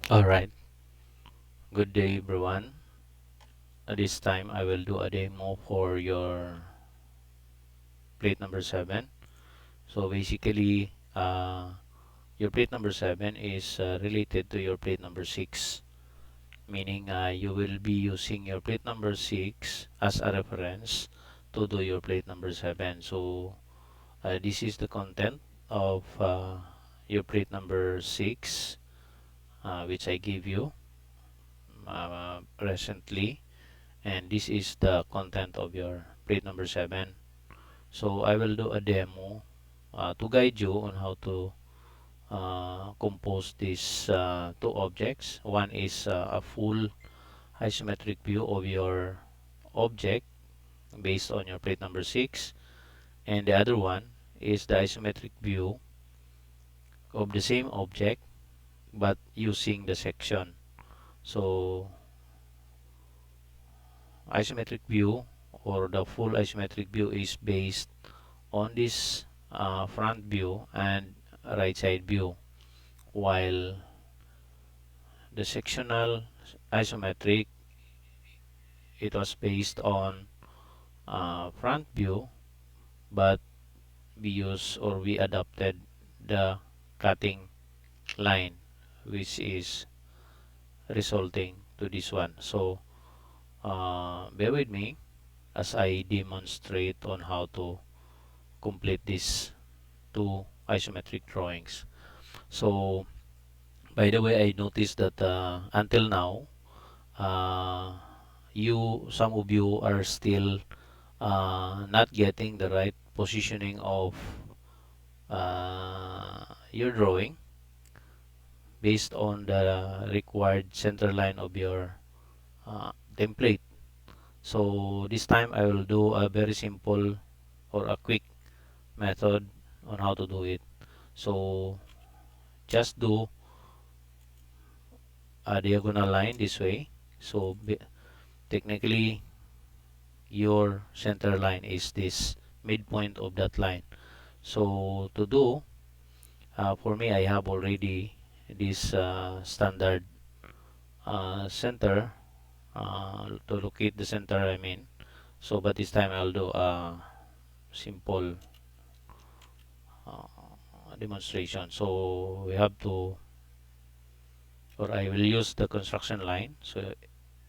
Alright, good day everyone. At this time I will do a demo for your plate number 7. So basically, your plate number 7 is related to your plate number 6, meaning you will be using your plate number 6 as a reference to do your plate number 7. So this is the content of your plate number 6, which I give you recently, and this is the content of your plate number 7. So I will do a demo to guide you on how to compose these two objects. One is a full isometric view of your object based on your plate number 6, and the other one is the isometric view of the same object but using the section. So isometric view, or the full isometric view, is based on this front view and right side view, while the sectional isometric, it was based on front view, but we adopted the cutting line, which is resulting to this one. So bear with me as I demonstrate on how to complete these two isometric drawings. So by the way, I noticed that until now, uh, some of you are still not getting the right positioning of your drawing based on the required center line of your template. So this time I will do a very simple or a quick method on how to do it. So just do a diagonal line this way. So technically your center line is this midpoint of that line. So to do, for me, I have already this standard center to locate the center, I mean. So but this time I'll do a simple demonstration. So we have to, or I will use the construction line, so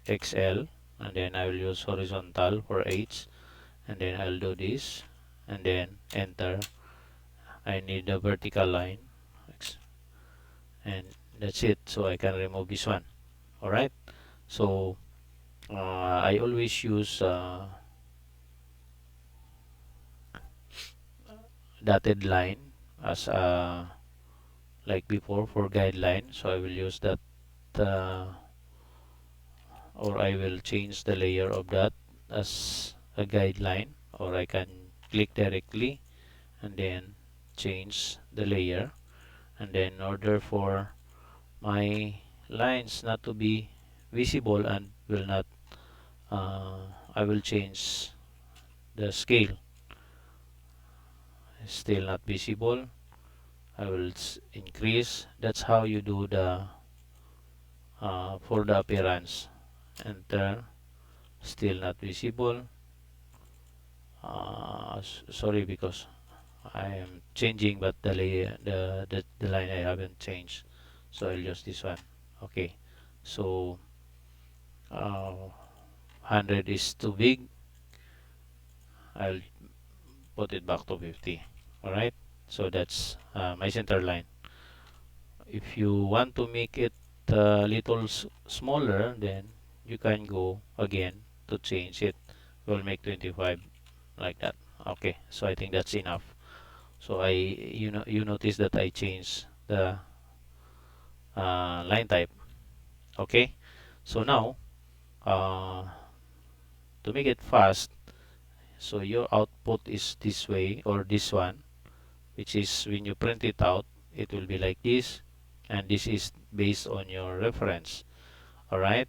XL, and then I will use horizontal for H, and then I'll do this, and then enter. I need the vertical line, and that's it. So I can remove this one. Alright, so I always use dotted line as like before for guideline. So I will use that, or I will change the layer of that as a guideline, or I can click directly and then change the layer. And then in order for my lines not to be visible and will not, I will change the scale. Still not visible, I will increase. That's how you do the for the appearance. Enter. Still not visible. Sorry, because I am changing, but the layer, the line I haven't changed. So I'll use this one. Okay. So 100 is too big. I'll put it back to 50. All right. So that's my center line. If you want to make it a little smaller, then you can go again to change it. We'll make 25 like that. Okay, so I think that's enough. So you notice that I changed the line type. Okay, so now uh, to make it fast, so your output is this way, or this one, which is when you print it out, it will be like this, and this is based on your reference. All right,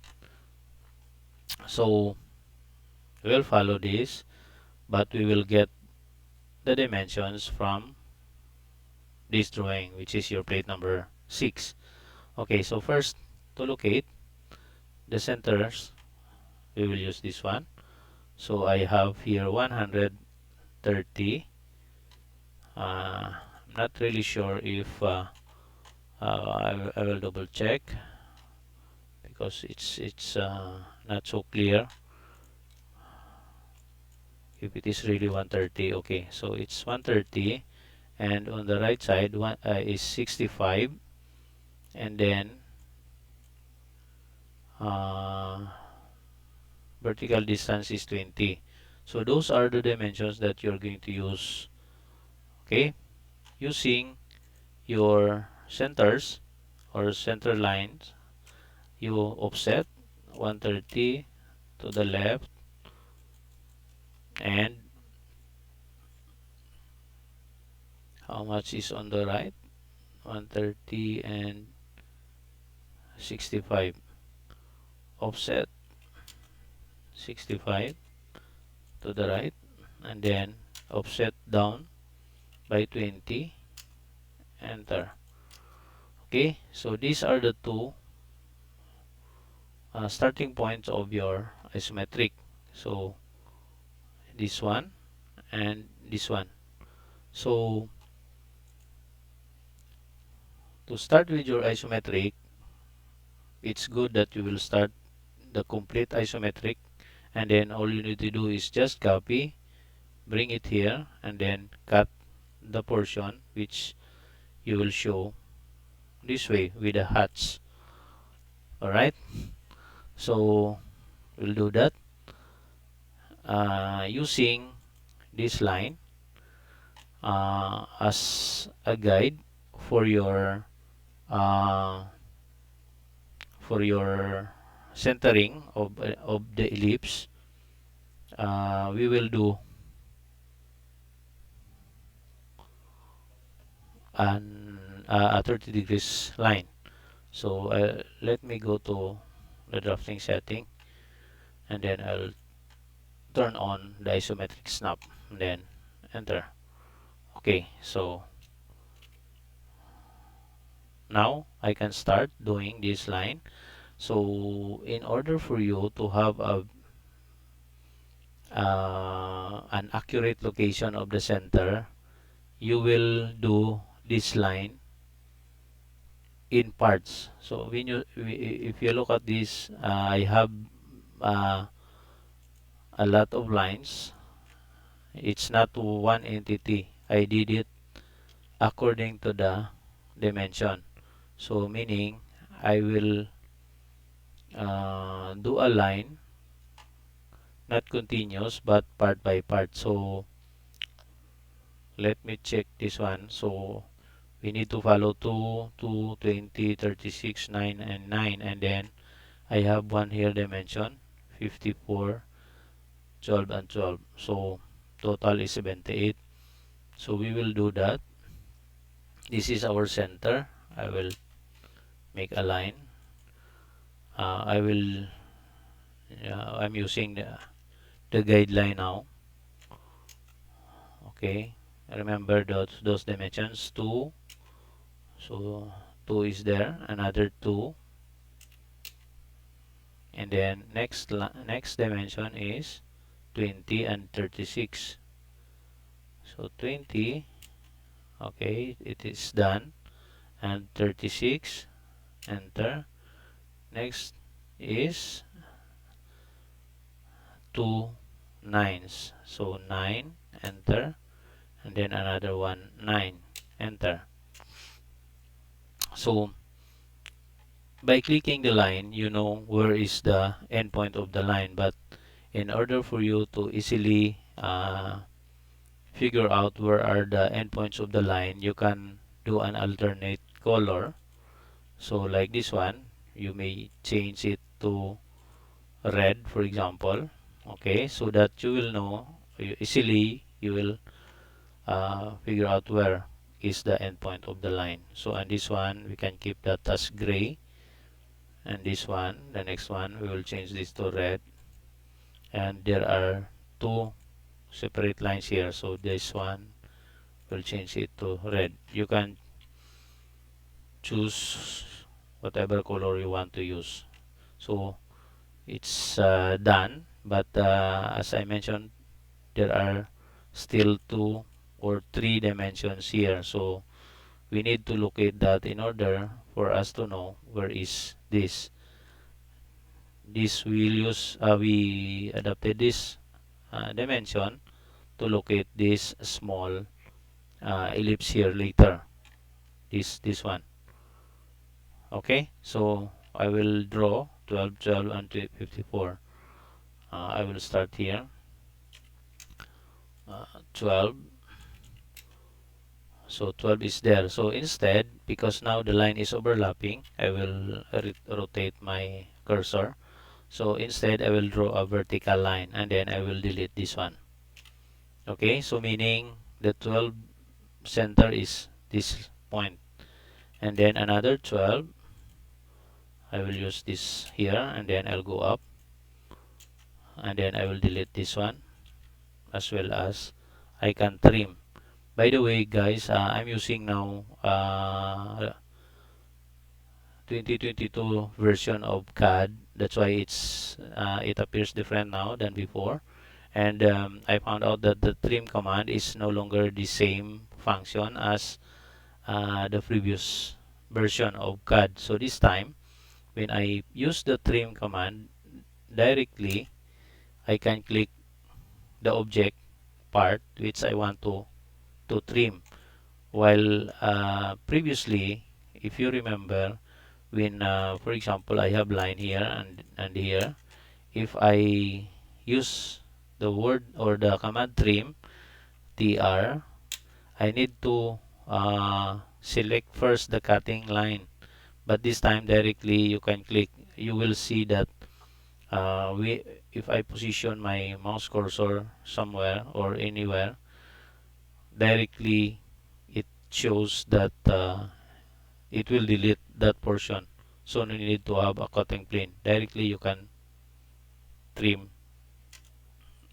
so we'll follow this, but we will get the dimensions from this drawing, which is your plate number 6. Okay, so first to locate the centers, we will use this one. So I have here 130. I'm not really sure if I will double check because it's not so clear if it is really 130. Okay, so it's 130, and on the right side one is 65, and then uh, vertical distance is 20. So those are the dimensions that you're going to use. Okay, using your centers or center lines, you offset 130 to the left, and how much is on the right? 130 and 65. Offset 65 to the right, and then offset down by 20. Enter. Okay, so these are the two starting points of your isometric. So this one and this one. So to start with your isometric, it's good that you will start the complete isometric, and then all you need to do is just copy, bring it here, and then cut the portion which you will show this way with the hats. Alright, so we'll do that using this line as a guide for your uh, centering of the ellipse. We will do a 30 degrees line. So let me go to the drafting setting, and then I'll turn on the isometric snap, and then enter. Okay, so now I can start doing this line. So in order for you to have an accurate location of the center, you will do this line in parts. So when if you look at this, I have uh, a lot of lines. It's not one entity. I did it according to the dimension. So meaning I will do a line, not continuous but part by part. So let me check this one. So we need to follow 2, 2, 20, 36, 9, and 9, and then I have one here dimension 54, 12, and 12. So total is 78. So we will do that. This is our center. I will make a line. I will I'm using the guideline now. Okay, remember those dimensions. 2, so 2 is there, another 2, and then next dimension is 20 and 36. So 20, okay, it is done, and 36, enter. Next is 2 nines, so 9, enter, and then another one 9, enter. So by clicking the line, you know where is the endpoint of the line, but in order for you to easily figure out where are the endpoints of the line, you can do an alternate color. So like this one, you may change it to red, for example. Okay, so that you will know easily, you will figure out where is the endpoint of the line. So on this one, we can keep that as gray, and this one, the next one, we will change this to red, and there are two separate lines here, so this one will change it to red. You can choose whatever color you want to use. So it's done, but as I mentioned, there are still 2 or 3 dimensions here, so we need to locate that in order for us to know where is this we'll use we adapted this dimension to locate this small ellipse here later, this one. Okay, so I will draw 12, 12, and 54. I will start here. 12. So 12 is there. So instead, because now the line is overlapping, I will rotate my cursor. So instead, I will draw a vertical line and then I will delete this one. Okay, so meaning the 12 center is this point. And then another 12, I will use this here and then I'll go up. And then I will delete this one, as well as I can trim. By the way, guys, I'm using now 2022 version of CAD. That's why it appears different now than before. And I found out that the trim command is no longer the same function as the previous version of CAD. So this time, when I use the trim command directly, I can click the object part which I want to trim. While previously, if you remember, when for example I have line here and here, if I use the word or the command trim tr, I need to select first the cutting line, but this time directly you can click. You will see that we if I position my mouse cursor somewhere or anywhere, directly it shows that it will delete that portion. So no need to have a cutting plane. Directly you can trim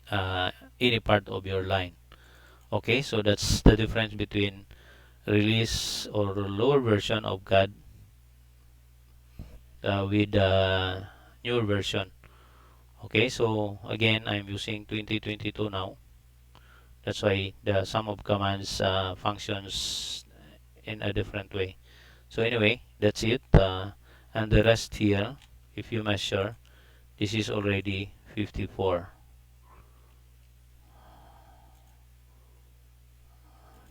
uh, any part of your line. Okay, so that's the difference between release or lower version of CAD with the newer version. Okay, so again, I'm using 2022 now. That's why the sum of commands functions in a different way. So anyway, that's it. And the rest here, if you measure, this is already 54.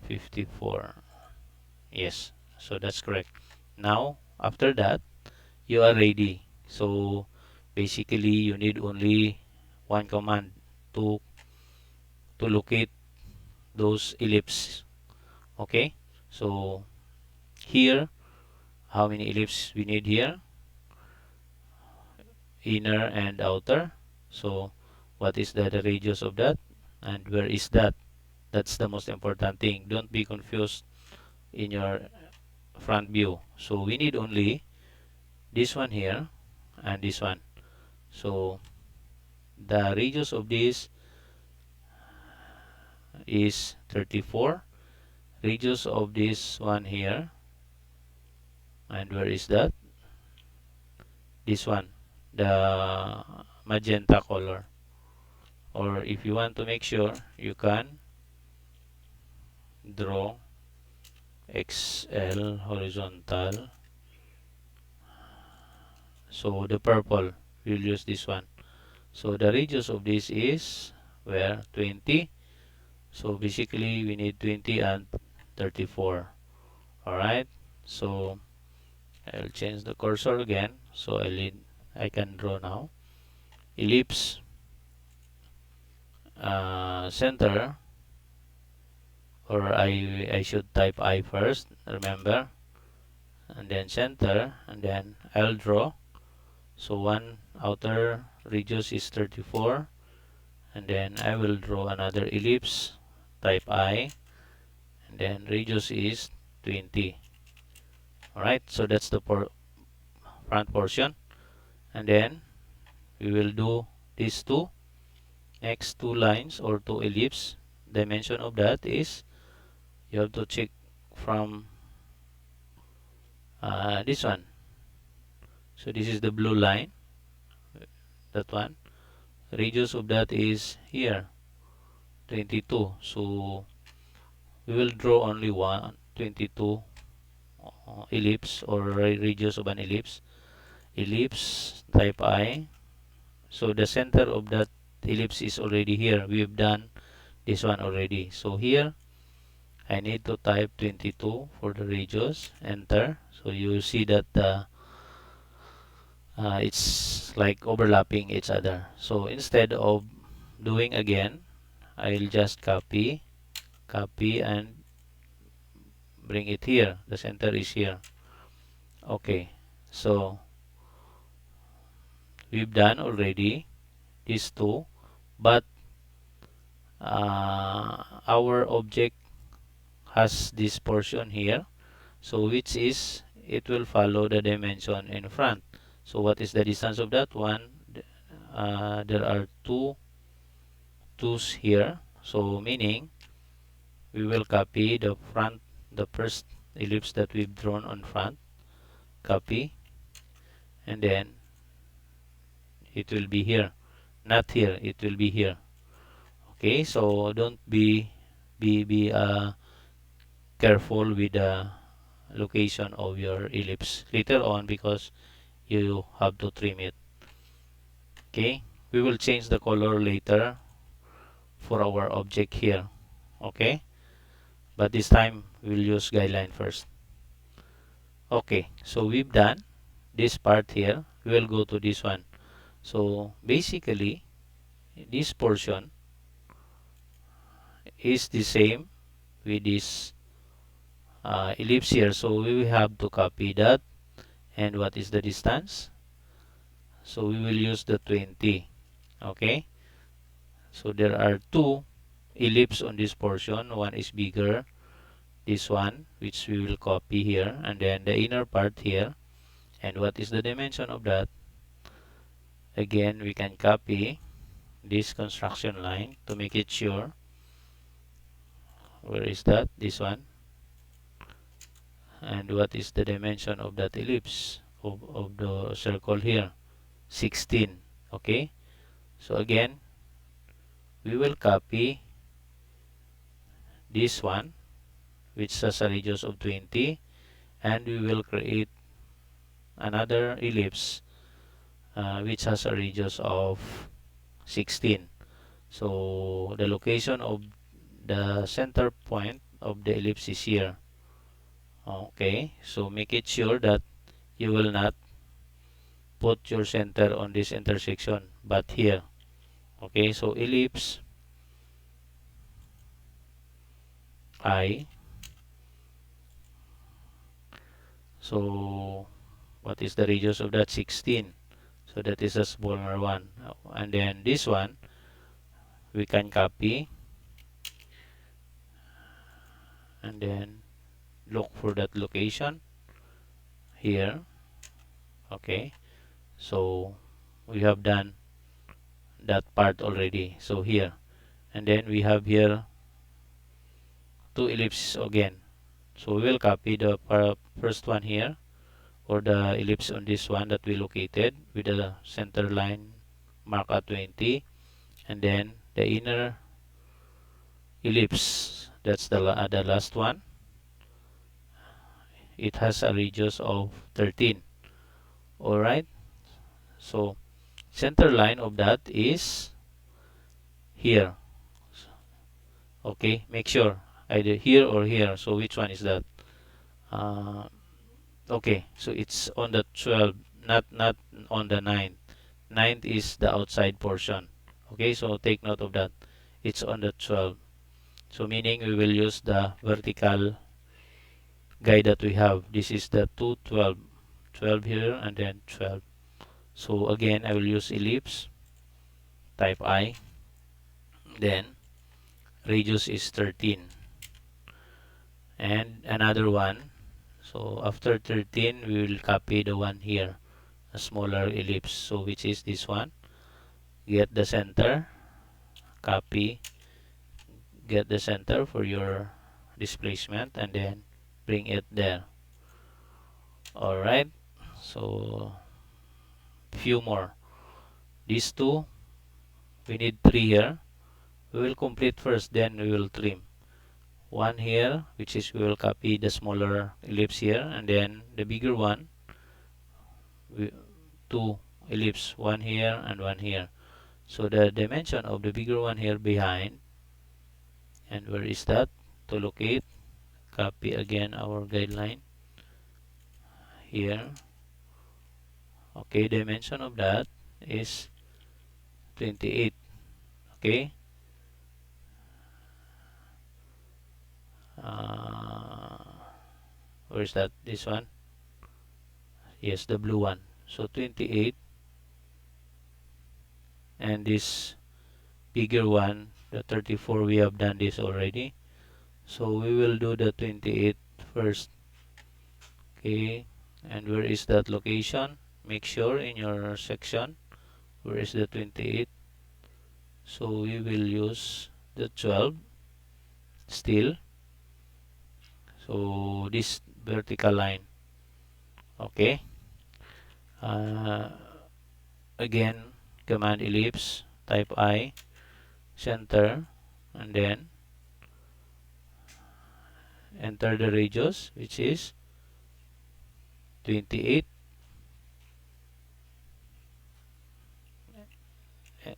54. Yes, so that's correct. Now, after that, you are ready. So basically, you need only one command to locate those ellipse. Okay, so here, how many ellipse we need here? Inner and outer. So what is the radius of that, and where is that? That's the most important thing. Don't be confused in your front view. So we need only this one here and this one. So the radius of this is 34. Radius of this one here, and where is that? This one, the magenta color. Or if you want to make sure, you can draw XL horizontal. So the purple, we'll use this one. So the radius of this is where 20. So basically we need 20 and 34. Alright, so I'll change the cursor again. So I can draw now. Ellipse center, or I should type I first, remember, and then center, and then I'll draw. So one outer radius is 34, and then I will draw another ellipse, type I, and then radius is 20. Alright, so that's the front portion, and then we will do these next two lines or two ellipse. Dimension of that is, you have to check from this one. So this is the blue line, that one. Radius of that is here, 22. So we will draw only one 22 ellipse, or radius of an ellipse. Ellipse type I. So the center of that ellipse is already here. We've done this one already. So here I need to type 22 for the radius. Enter. So you see that it's like overlapping each other. So instead of doing again, I'll just copy, and bring it here. The center is here. Okay, so we've done already these two, but our object has this portion here. So which is, it will follow the dimension in front. So what is the distance of that one? There are two twos here. So meaning we will copy the front, the first ellipse that we've drawn on front. Copy, and then it will be here. Not here, it will be here. Okay, so don't be careful with the location of your ellipse later on, because you have to trim it. Okay, we will change the color later for our object here. Okay, but this time we'll use guideline first. Okay, so we've done this part here. We will go to this one. So basically this portion is the same with this ellipse here. So we will have to copy that. And what is the distance? So we will use the 20. Okay, so there are two ellipse on this portion. One is bigger, this one, which we will copy here, and then the inner part here. And what is the dimension of that? Again, we can copy this construction line to make it sure. Where is that? This one. And what is the dimension of that ellipse, of the circle here? 16. Okay, so again we will copy this one, which has a radius of 20, and we will create another ellipse which has a radius of 16. So the location of the center point of the ellipse is here. Okay, so make it sure that you will not put your center on this intersection, but here. Okay, so ellipse I. So what is the radius of that? 16. So that is a smaller one. And then this one we can copy, and then look for that location here. Okay, so we have done that part already. So here, and then we have here two ellipses again. So we will copy the first one here, or the ellipse on this one that we located with the center line mark at 20, and then the inner ellipse, that's the last one. It has a radius of 13. Alright, so center line of that is here. Okay, make sure either here or here. So which one is that? Uh, okay, so it's on the 12, not on the 9. 9 is the outside portion. Okay, so take note of that. It's on the 12. So meaning we will use the vertical guide that we have. This is the 2, 12. 12 here, and then 12. So again, I will use ellipse type I. Then radius is 13. And another one. So after 13, we will copy the one here, a smaller ellipse. So which is this one. Get the center, copy, get the center for your displacement, and then bring it there. Alright, so few more. These two, we need 3 here. We will complete first, then we will trim. One here, which is we will copy the smaller ellipse here, and then the bigger one, two ellipse, one here and one here. So the dimension of the bigger one here behind, and where is that? To locate, copy again our guideline here. Okay, dimension of that is 28. Okay. Uh, where is that? This one? Yes, the blue one. So 28, and this bigger one, the 34, we have done this already. So we will do the 28 first. Okay, and where is that location? Make sure in your section where is the 28. So we will use the 12 still. So this vertical line. Okay. Uh, Again, command ellipse, type I, center, and then enter the radius, which is 28,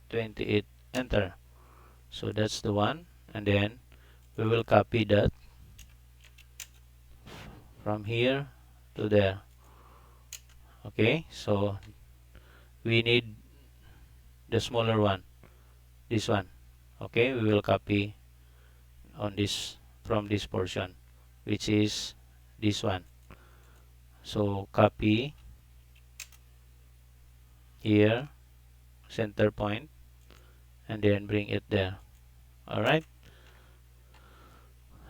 28, enter. So that's the one, and then we will copy that from here to there. Okay, so we need the smaller one, this one. Okay, we will copy on this from this portion, which is this one. So copy here, center point, and then bring it there. All right,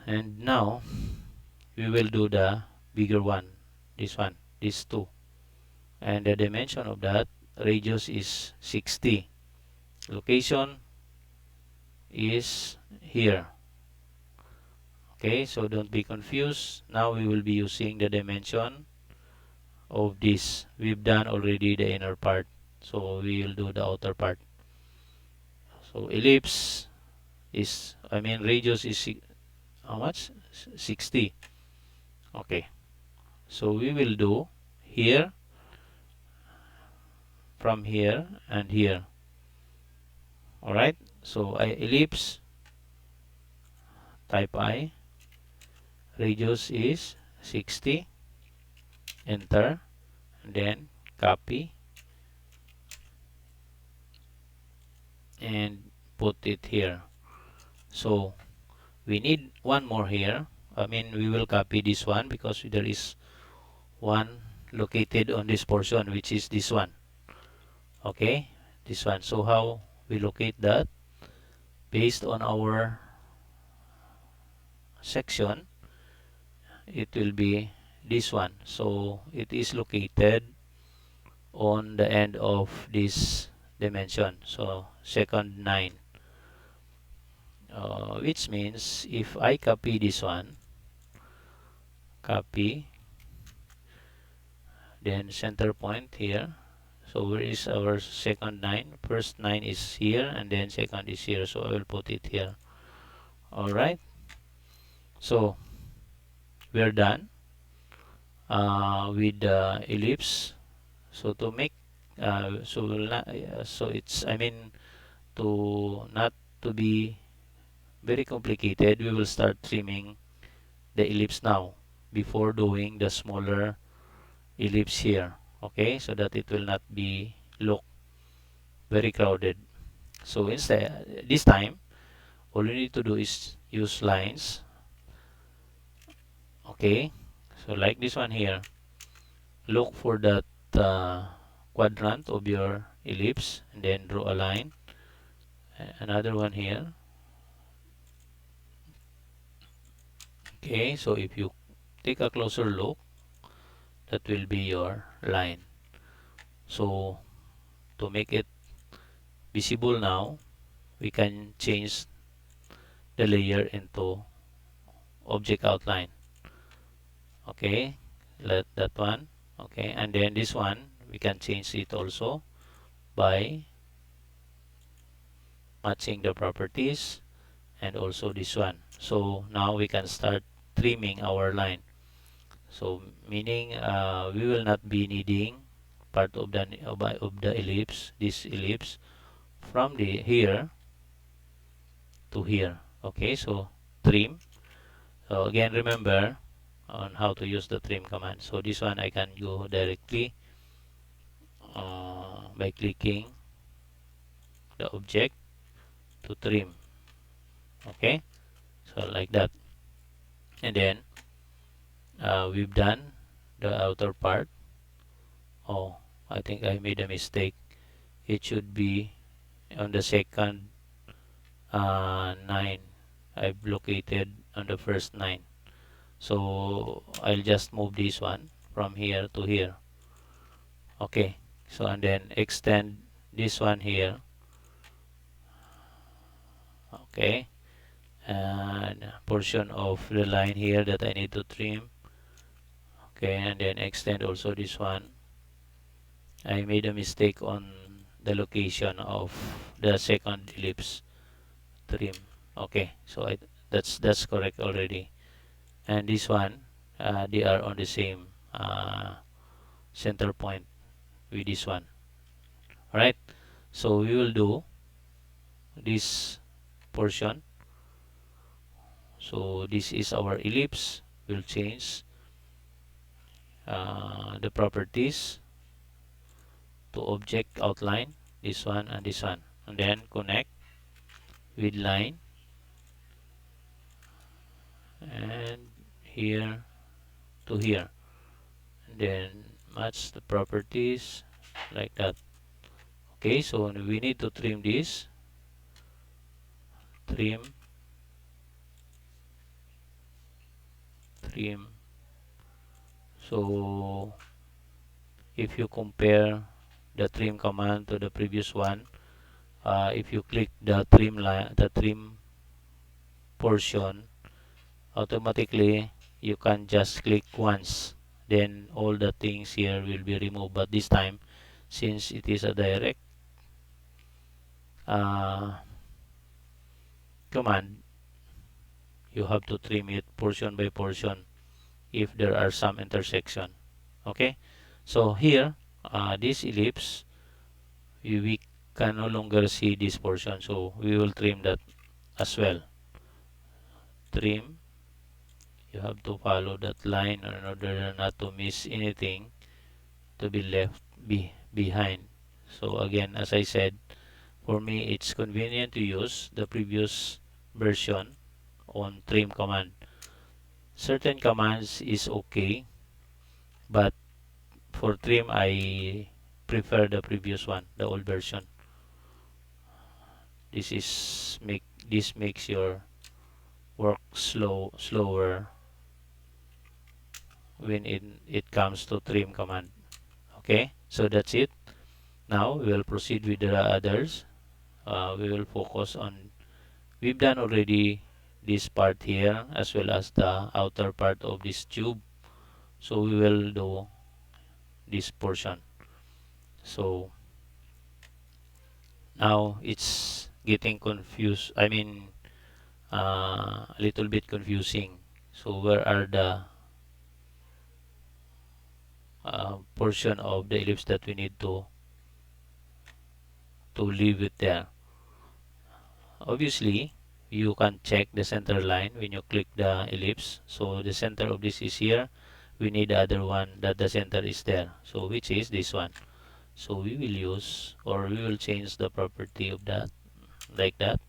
and now we will do the bigger one, this one, these two, and the dimension of that radius is 60. Location is here. Okay, so don't be confused. Now we will be using the dimension of this. We've done already the inner part, so we will do the outer part. So ellipse is, radius is how much? 60. Okay, so we will do here, from here, and here. Alright, so ellipse, type I, radius is 60, enter, and then copy and put it here. So we need one more here. We will copy this one because there is one located on this portion, which is this one. Okay, this one. So how we locate that? Based on our section, it will be this one. So it is located on the end of this dimension. So second 9. Which means if I copy this one, copy, then center point here. So where is our second 9? First 9 is here, and then second is here. So I will put it here. Alright. So we're done with the ellipse. So to make so it's to not to be very complicated, we will start trimming the ellipse now before doing the smaller ellipse here. Okay, so that it will not be look very crowded. So instead, this time all you need to do is use lines. Okay, so like this one here, look for that quadrant of your ellipse and then draw a line. Another one here. Okay, so if you take a closer look, that will be your line. So to make it visible now, we can change the layer into object outline. Okay, let that one. Okay, and then this one we can change it also by matching the properties, and also this one. So now we can start trimming our line. So meaning we will not be needing part of the ellipse, this ellipse, from the here to here. Okay, so trim. So again, remember on how to use the trim command. So this one I can go directly by clicking the object to trim. Okay, so like that. And then we've done the outer part. Oh, I think I made a mistake. It should be on the second 9. I've located on the first 9. So I'll just move this one from here to here. Okay, so and then extend this one here. Okay, and portion of the line here that I need to trim. Okay, and then extend also this one. I made a mistake on the location of the second ellipse trim. Okay, so that's correct already. And this one, they are on the same center point with this one. All right, so we will do this portion. So this is our ellipse. We'll change the properties to object outline, this one and this one, and then connect with line, and here to here, and then match the properties like that. Okay, so we need to trim this. Trim, trim. So if you compare the trim command to the previous one, if you click the trim line, the trim portion, automatically you can just click once, then all the things here will be removed. But this time, since it is a direct command, you have to trim it portion by portion if there are some intersection. Okay, so here this ellipse, we can no longer see this portion, so we will trim that as well. Trim, you have to follow that line in order not to miss anything to be left behind. So again, as I said, for me it's convenient to use the previous version on trim command. Certain commands is okay, but for trim I prefer the previous one, the old version. This makes your work slower when it comes to trim command. Okay, so that's it. Now we will proceed with the others. We will focus on, we've done already this part here as well as the outer part of this tube, so we will do this portion. So now it's getting confused, I mean a little bit confusing. So where are the portion of the ellipse that we need to leave it there? Obviously you can check the center line when you click the ellipse. So the center of this is here. We need the other one that the center is there, so which is this one. So we will use, or we will change the property of that like that,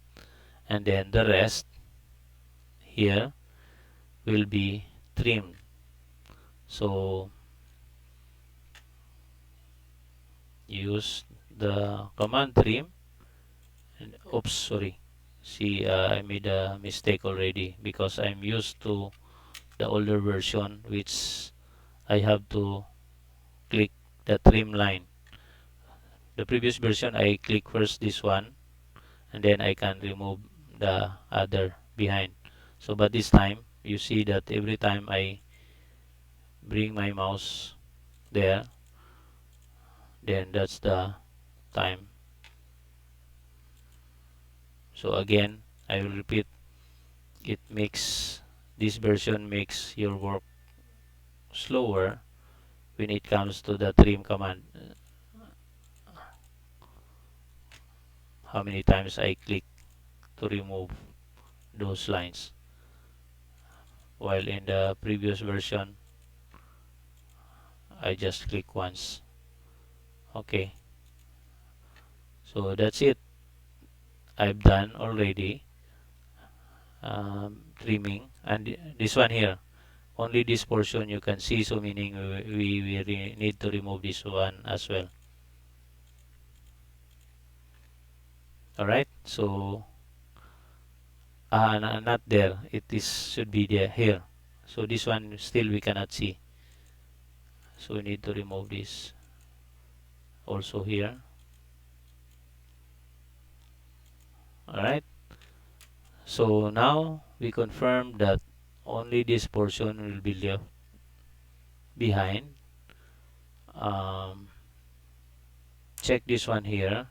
and then the rest here will be trimmed. So use the command trim, and oops, sorry, see I made a mistake already because I'm used to the older version, which I have to click the trim line. The previous version I click first this one, and then I can remove the other behind. So but this time you see that every time I bring my mouse there, then that's the time. So again, I will repeat, this version makes your work slower when it comes to the trim command. How many times I click to remove those lines, while in the previous version I just click once. Okay, so that's it. I've done already trimming, and this one here, only this portion you can see, so meaning we need to remove this one as well. Alright, so not there, it is should be there here. So this one still we cannot see, so we need to remove this also here. Alright, so now we confirm that only this portion will be left behind. Check this one here.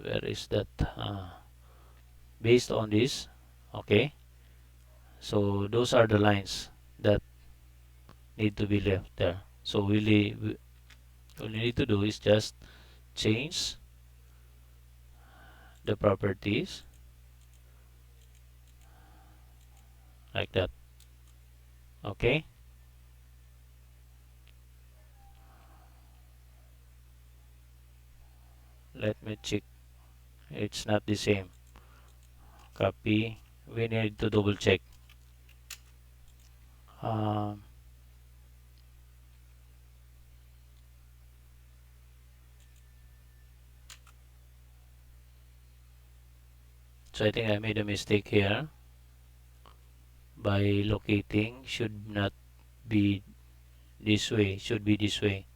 Where is that? Based on this, okay, so those are the lines that need to be left there. So all you need to do is just change the properties like that. Okay, let me check. It's not the same. Copy. We need to double check. Um, so I think I made a mistake here by locating. Should not be this way. Should be this way,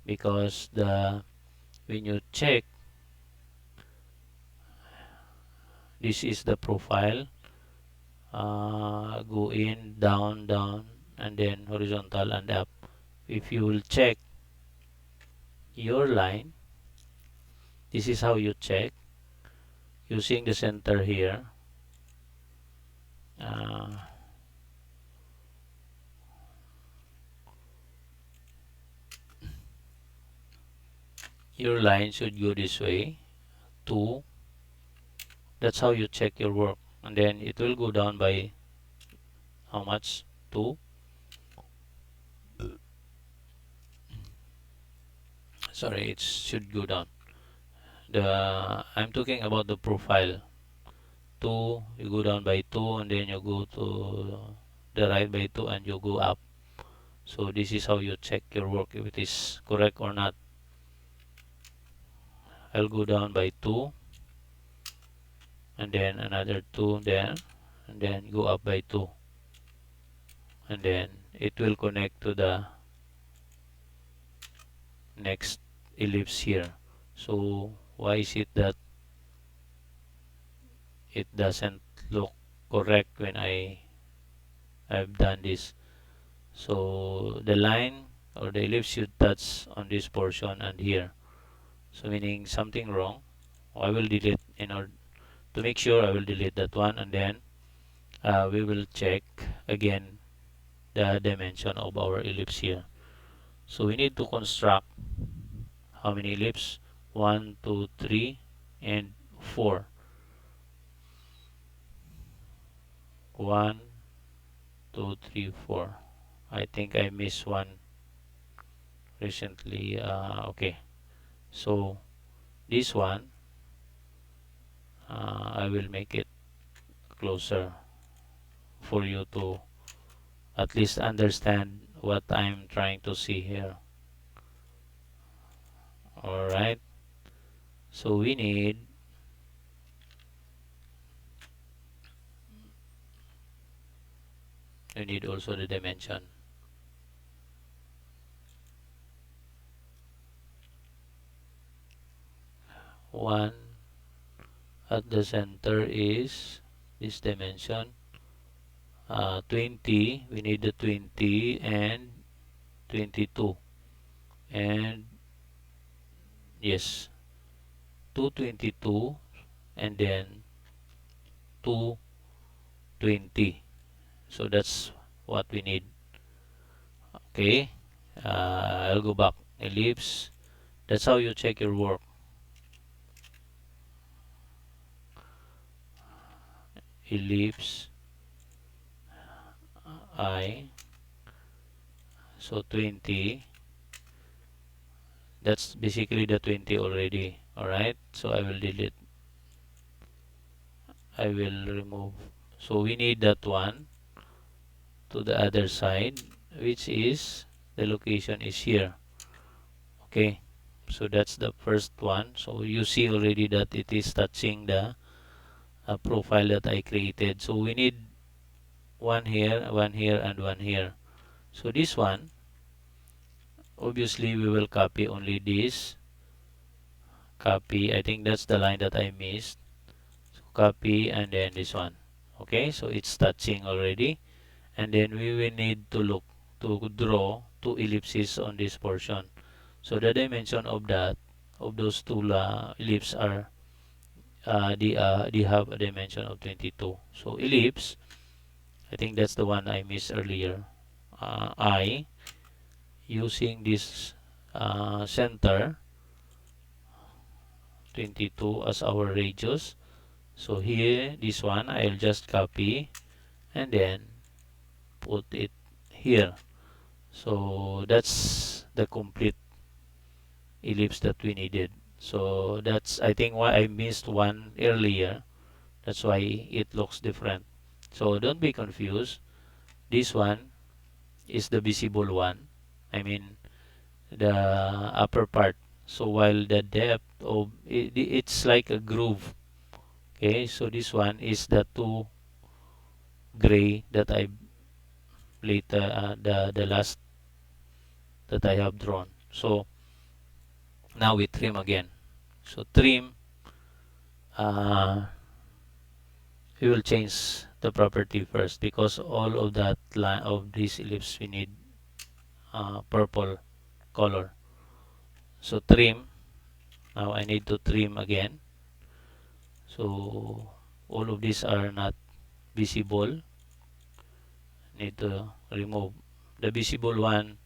because when you check, this is the profile. Go in, down, down, and then horizontal and up. If you will check your line, this is how you check using the center here. Your line should go this way, 2. That's how you check your work, and then it will go down by how much? 2. Sorry, it should go down. I'm talking about the profile. 2, you go down by 2, and then you go to the right by 2, and you go up. So this is how you check your work, if it is correct or not. I'll go down by 2, and then another 2 there, and then go up by 2, and then it will connect to the next ellipse here. So why is it that it doesn't look correct when I've done this? So the line or the ellipse should touch on this portion and here, so meaning something wrong. I will delete, in order to make sure, I will delete that one, and then we will check again the dimension of our ellipse here. So we need to construct how many ellipse? 1, 2, 3, and 4. 1, 2, 3, 4. I think I missed one recently. Okay, so this one, I will make it closer for you to at least understand what I'm trying to see here. Alright, so we need also the dimension. 1 at the center is this dimension. 20, we need the 20, and 22, and yes, 222, and then 220. So that's what we need. Okay, I'll go back. Ellipse. That's how you check your work. Ellipse I. So 20. That's basically the 20 already. Alright, so I will delete. I will remove. So we need that one to the other side, which is the location is here. Okay, so that's the first one. So you see already that it is touching the profile that I created. So we need one here, and one here. So this one, obviously we will copy only this. Copy, I think that's the line that I missed. So copy, and then this one. Okay, so it's touching already. And then we will need to look to draw two ellipses on this portion. So the dimension of that, of those two ellipses are they have a dimension of 22. So ellipse, I think that's the one I missed earlier. I using this center 22 as our radius. So here, this one I'll just copy and then put it here. So that's the complete ellipse that we needed. So that's, I think, why I missed one earlier. That's why it looks different. So don't be confused. This one is the visible one. I mean the upper part. So while the depth of it's like a groove. Okay, so this one is the two gray that I later the last that I have drawn. So now we trim again. So trim, uh, we will change the property first because all of that line of this ellipse we need purple color. So trim, now I need to trim again. So all of these are not visible. Need to remove. The visible one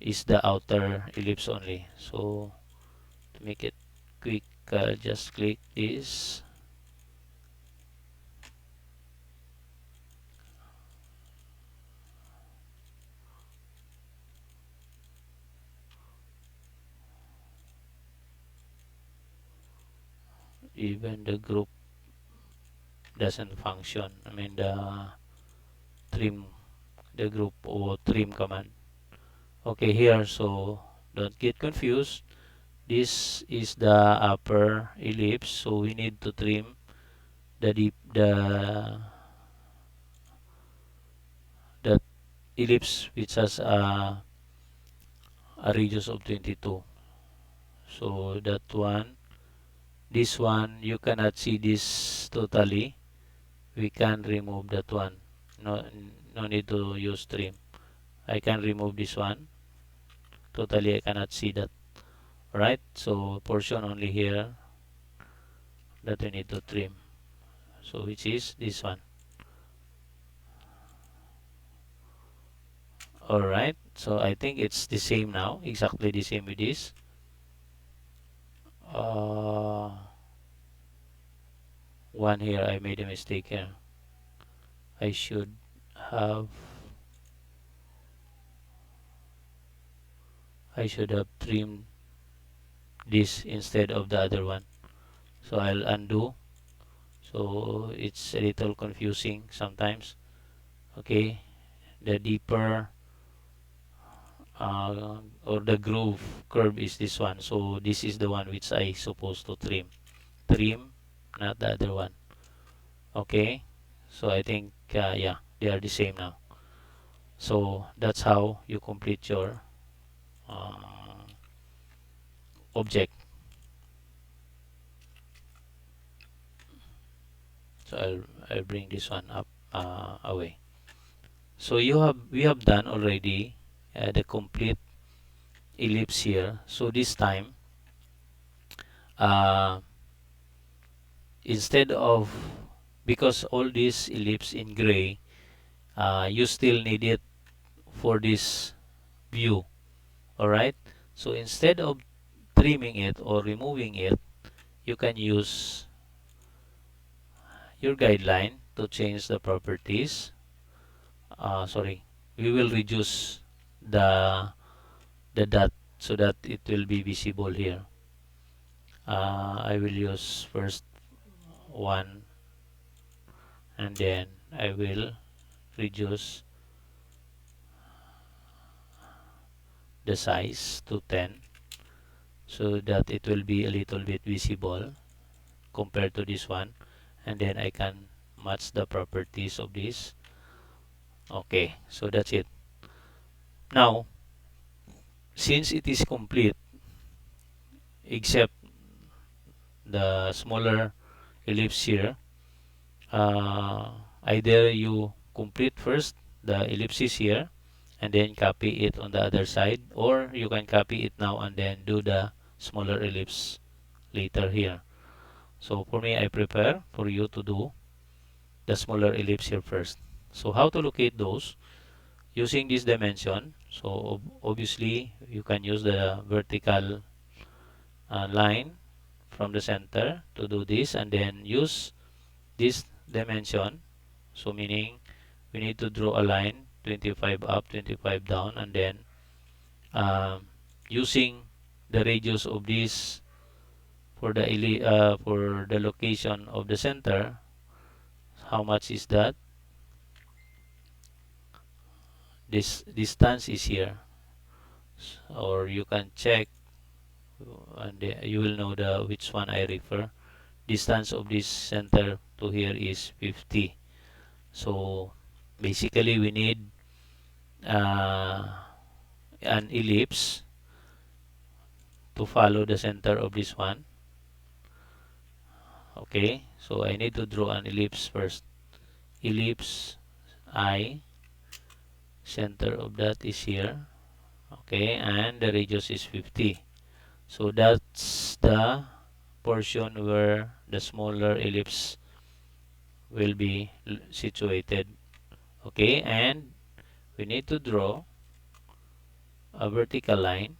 is the outer ellipse only. So to make it quick, just click this. Even the group doesn't function. I mean trim, the group or trim command. Okay, here, so don't get confused. This is the upper ellipse, so we need to trim the ellipse which has a radius of 22. So that one, this one, you cannot see this totally. We can remove that one. No, no need to use trim. I can remove this one. Totally, I cannot see that. Right? So portion only here that we need to trim. So which is this one. Alright, so I think it's the same now, exactly the same with this. Uh, One here, I made a mistake here. I should have trimmed this instead of the other one. So I'll undo. So it's a little confusing sometimes. Okay, the deeper or the groove curve is this one. So this is the one which I supposed to trim. Trim, not the other one. Okay, so I think yeah, they are the same now. So that's how you complete your uh, object. So I'll bring this one up away. So we have done already the complete ellipse here. So this time, uh, instead of, because all these ellipse in gray, you still need it for this view. Alright, so instead of trimming it or removing it, you can use your guideline to change the properties. Sorry, we will reduce the dot so that it will be visible here. I will use first one, and then I will reduce the size to 10 so that it will be a little bit visible compared to this one, and then I can match the properties of this. Okay, so that's it. Now, since it is complete except the smaller ellipse here, either you complete first the ellipses here and then copy it on the other side, or you can copy it now and then do the smaller ellipse later here. So for me, I prefer for you to do the smaller ellipse here first. So how to locate those? Using this dimension. So obviously you can use the vertical line from the center to do this, and then use this dimension. So meaning we need to draw a line 25 up, 25 down, and then using the radius of this for the location of the center. How much is that? This distance is here, or you can check, and you will know the which one I refer. Distance of this center to here is 50. So basically we need uh, an ellipse to follow the center of this one. Okay, so I need to draw an ellipse first. Ellipse I, center of that is here. Okay, and the radius is 50. So that's the portion where the smaller ellipse will be situated. Okay, and we need to draw a vertical line.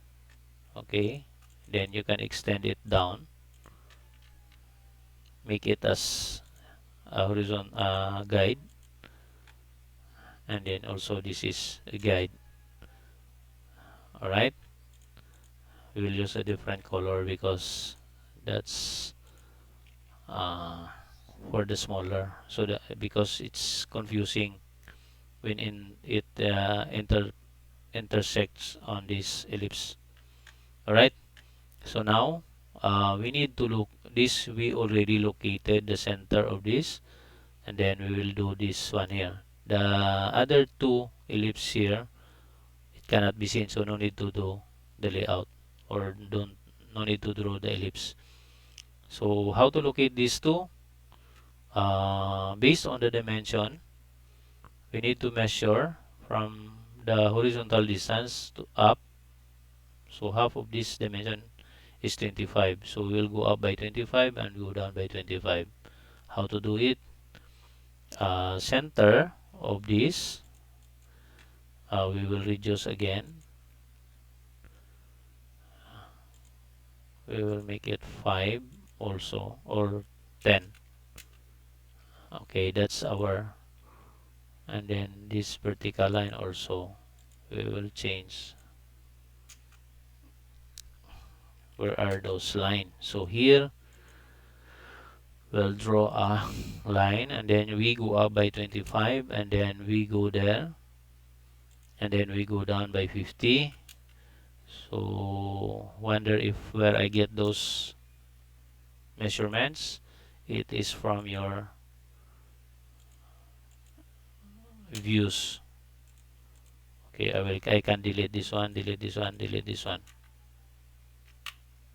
Okay, then you can extend it down, make it as a horizontal guide, and then also this is a guide. Alright, we will use a different color because that's for the smaller, so that because it's confusing when it intersects on this ellipse. Alright, so now we need to look this. We already located the center of this, and then we will do this one here. The other two ellipse here, it cannot be seen, so no need to do the layout, or no need to draw the ellipse. So how to locate these two? Based on the dimension, we need to measure from the horizontal distance to up. So half of this dimension is 25. So we will go up by 25 and go down by 25. How to do it? Center of this, we will reduce again. We will make it 5 also, or 10. Okay, that's our, and then this vertical line also we will change. Where are those lines? So here we'll draw a line, and then we go up by 25, and then we go there, and then we go down by 50. So wonder if where I get those measurements. It is from your views. Okay, I can delete this one, delete this one, delete this one.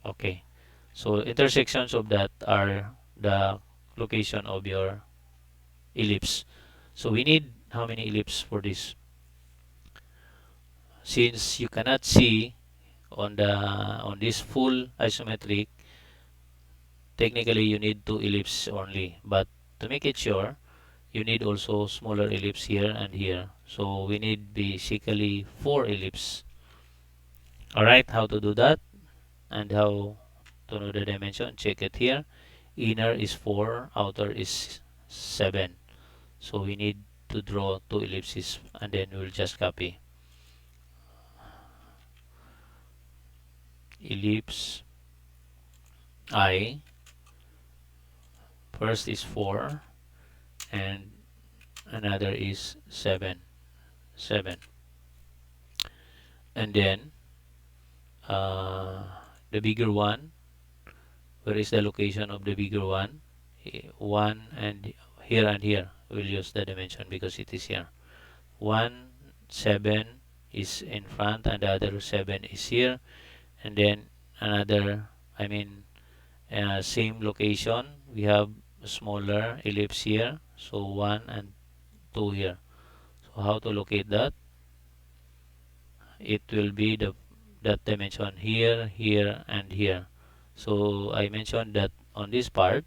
Okay, so intersections of that are the location of your ellipse. So we need how many ellipse for this? since you cannot see on this full isometric, technically you need 2 ellipses only, but to make it sure, you need also smaller ellipse here and here. So we need basically 4 ellipses. Alright, how to do that and how to know the dimension, check it here. Inner is 4, outer is 7. So we need to draw 2 ellipses and then we'll just copy. Ellipse I, first is 4 and another is 7. And then the bigger one, where is the location of the bigger one? 1 and here we'll use the dimension because it is here. 1 7 is in front and the other 7 is here, and then another, I mean, same location, we have a smaller ellipse here, so 1 and 2 here. So how to locate that? It will be that dimension here, here and here. So I mentioned that on this part.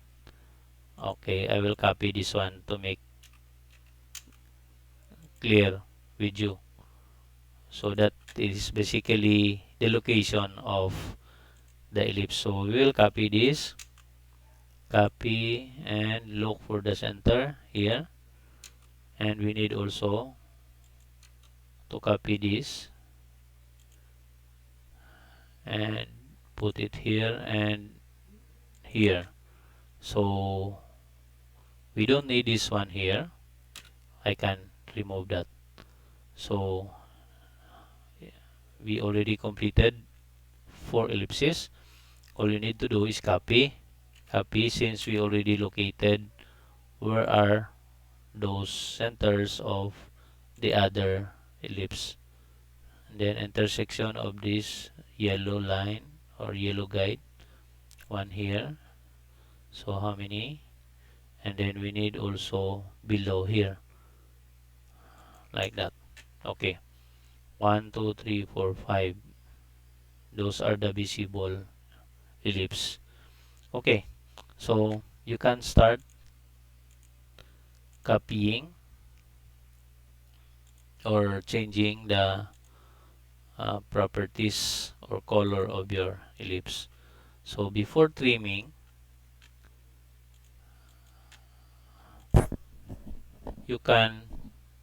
Okay, I will copy this one to make clear with you. So that is basically the location of the ellipse. So we will copy this, copy and look for the center here, and we need also to copy this and put it here and here. So we don't need this one here. I can remove that. So we already completed 4 ellipses. All you need to do is copy. Copy, since we already located where are those centers of the other ellipse. And then intersection of this yellow line or yellow guide, one here. So how many? And then we need also below here, like that. Okay, 1 2 3 4 5. Those are the visible ellipse. Okay, so you can start copying or changing the properties or color of your ellipse. So before trimming, you can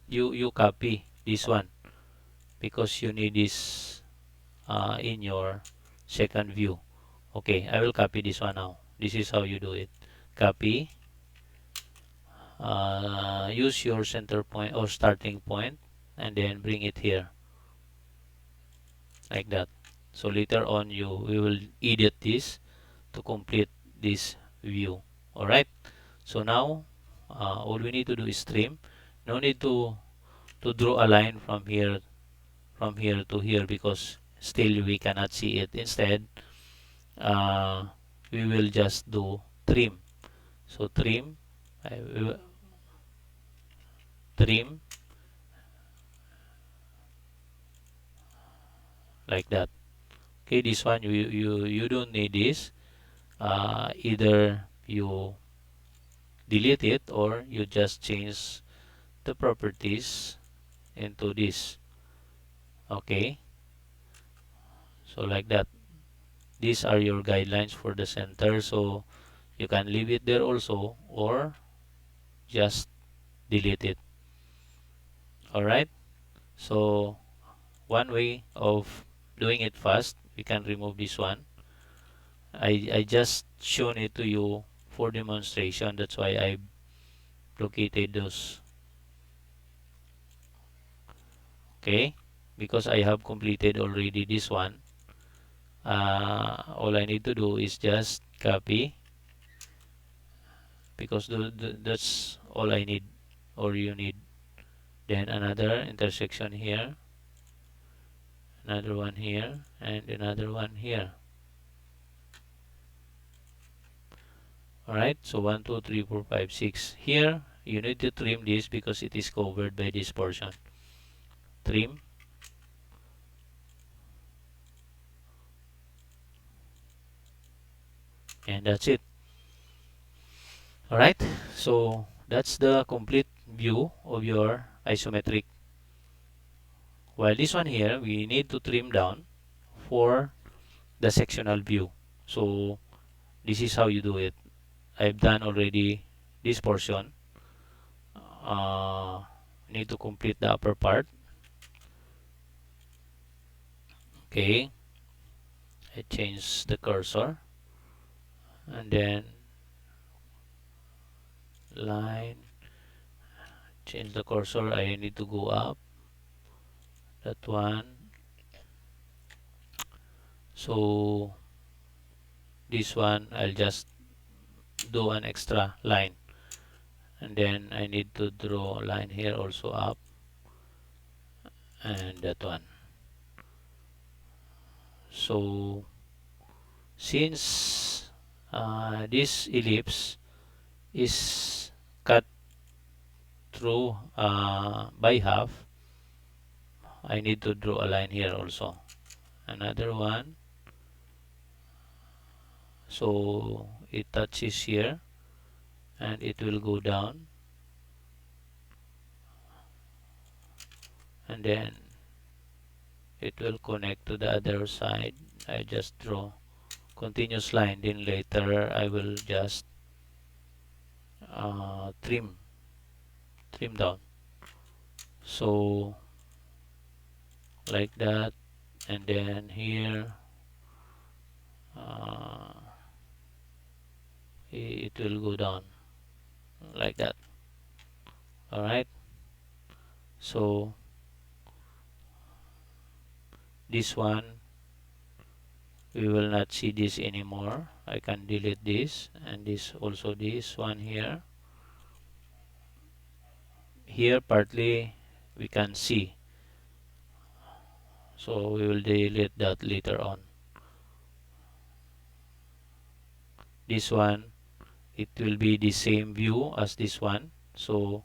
you copy this one because you need this in your second view. Okay, I will copy this one now. This is how you do it. Copy, use your center point or starting point, and then bring it here like that. So later on we will edit this to complete this view. Alright, so now all we need to do is trim. No need to draw a line from here to here because still we cannot see it. Instead, we will just do trim. So trim, I will trim like that. Okay, this one you don't need this. Either you delete it or you just change the properties into this. Okay, so like that. These are your guidelines for the center, so you can leave it there also or just delete it. Alright, so one way of doing it fast, we can remove this one. I just shown it to you for demonstration, that's why I located those. Okay, because I have completed already this one, all I need to do is just copy because that's all I need or you need. Then another intersection here, another one here, and another one here. Alright, so 1 2 3 4 5 6. Here you need to trim this because it is covered by this portion. Trim, And that's it. Alright, so that's the complete view of your isometric. While this one here, we need to trim down for the sectional view. So this is how you do it. I've done already this portion. Need to complete the upper part. Okay, I change the cursor and then line, change the cursor. I need to go up that one. So this one I'll just do an extra line, and then I need to draw a line here also up, and that one. So since this ellipse is cut through by half, I need to draw a line here also, another one. So it touches here and it will go down, and then it will connect to the other side. I just draw continuous line, then later I will just trim down, so like that. And then here uh, it will go down like that. Alright, so this one we will not see this anymore. I can delete this, and this also, this one here. Here partly we can see, so we will delete that later on. This one, it will be the same view as this one, so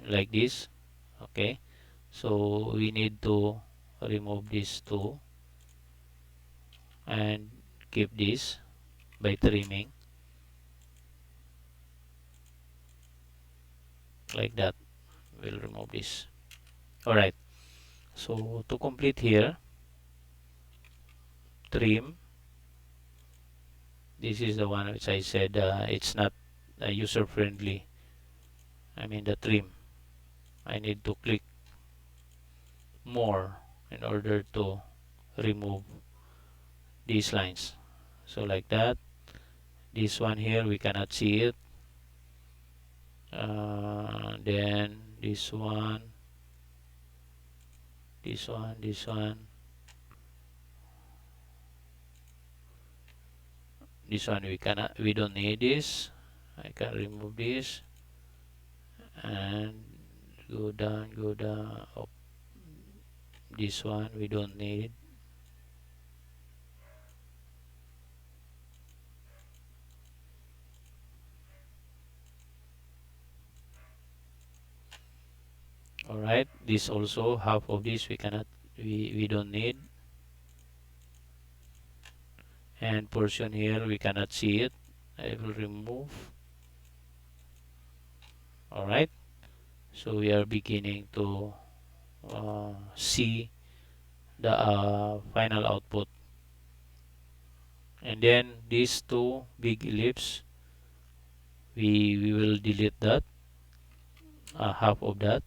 like this. Okay, so we need to remove these two and keep this by trimming like that. We'll remove this. Alright, so to complete here, trim. This is the one which I said it's not user friendly. I mean the trim. I need to click more in order to remove these lines. So like that. This one here we cannot see it. Then this one, this one, this one, this one we cannot, we don't need this. I can remove this and go down up. This one we don't need. Alright, this also, half of this we cannot, we don't need, and portion here we cannot see it. I will remove. Alright, so we are beginning to see the final output. And then these two big ellipse, we will delete that, half of that.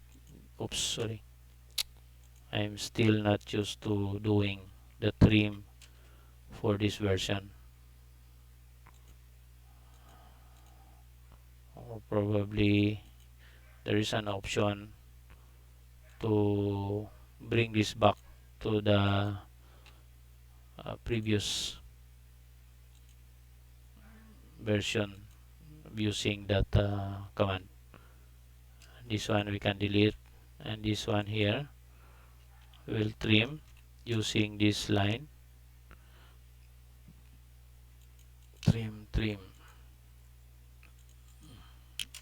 Oops, sorry, I'm still not used to doing the trim for this version, or probably there is an option to bring this back to the previous version using that command. This one we can delete, and this one here will trim using this line. Trim.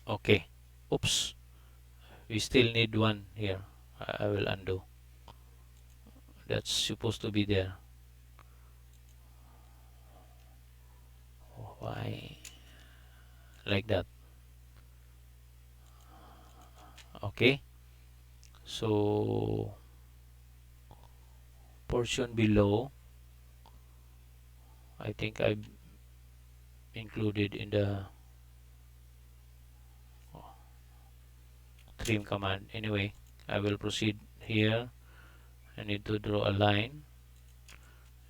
Okay. Oops, we still need one here. I will undo. That's supposed to be there. like that. Okay, so portion below, I think I've included in the trim command. Anyway, I will proceed here. I need to draw a line,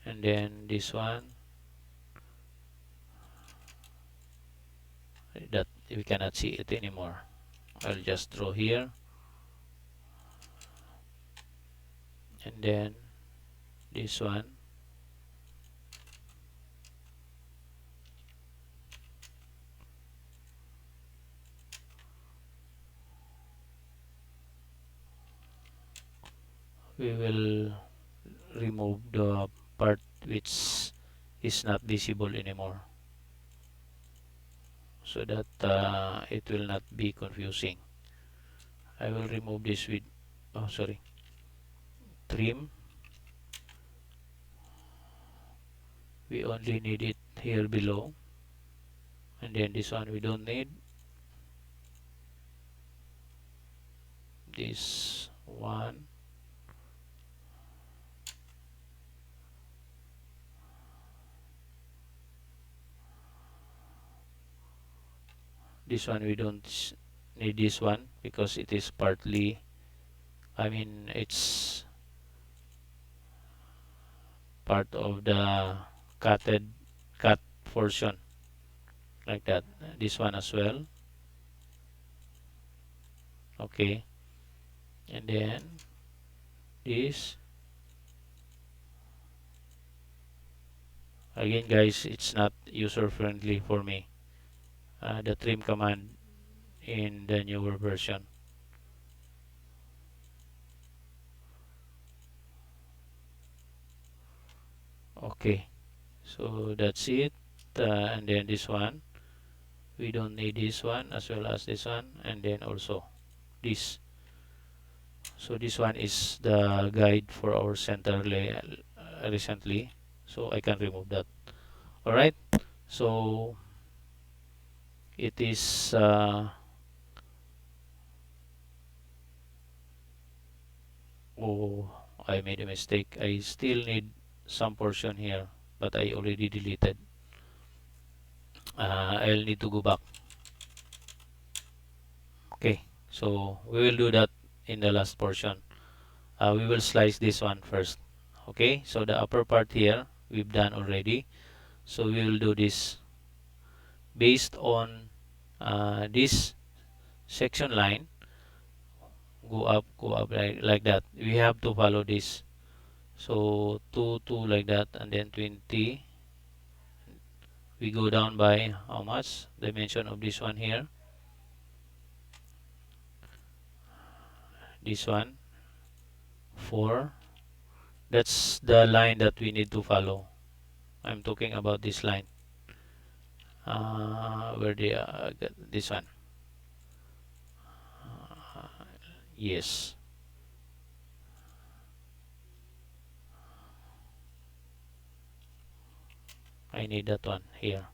and then this one that we cannot see it anymore. I'll just draw here, and then this one. We will remove the part which is not visible anymore, so that it will not be confusing. I will remove this with, oh sorry, trim. We only need it here below, and then this one we don't need. This one, this one we don't need this one because it is partly, I mean it's part of the cut portion, like that. This one as well. Okay, and then this, again guys, it's not user friendly for me, the trim command in the newer version. Okay, so that's it. And then this one we don't need, this one as well as this one, and then also this. So this one is the guide for our center recently, so I can remove that. All right, so it is oh, I made a mistake. I still need some portion here, but I already deleted. I'll need to go back. Okay, so we will do that in the last portion. We will slice this one first. Okay, so the upper part here we've done already, so we will do this based on this section line. Go up like that. We have to follow this. So 2 2 like that, and then 20. We go down by how much? Dimension of this one here. This one 4. That's the line that we need to follow. I'm talking about this line. Where the this one? Yes, I need that one here.